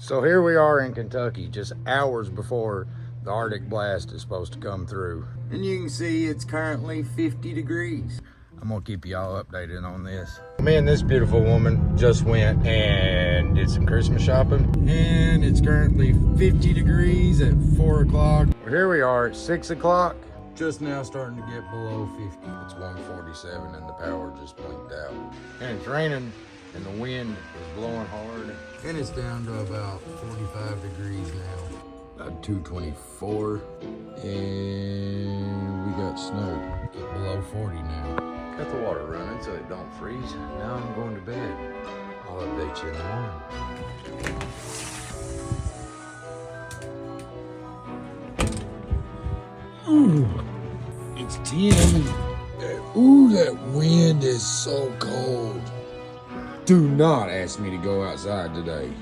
So here we are in Kentucky, just hours before the Arctic blast is supposed to come through. And you can see it's currently 50 degrees. I'm gonna keep y'all updated on this. Me and this beautiful woman just went and did some Christmas shopping. And it's currently 50 degrees at 4 o'clock. Here we are at 6 o'clock. Just now starting to get below 50. It's 1:47 and the power just blinked out. And it's raining and the wind is blowing hard. And it's down to about 45 degrees now. About 2:24. And we got snow. Get below 40 now. Got the water running so it don't freeze. Now I'm going to bed. I'll update you in the morning. Ooh, it's 10. Ooh, that wind is so cold. Do not ask me to go outside today.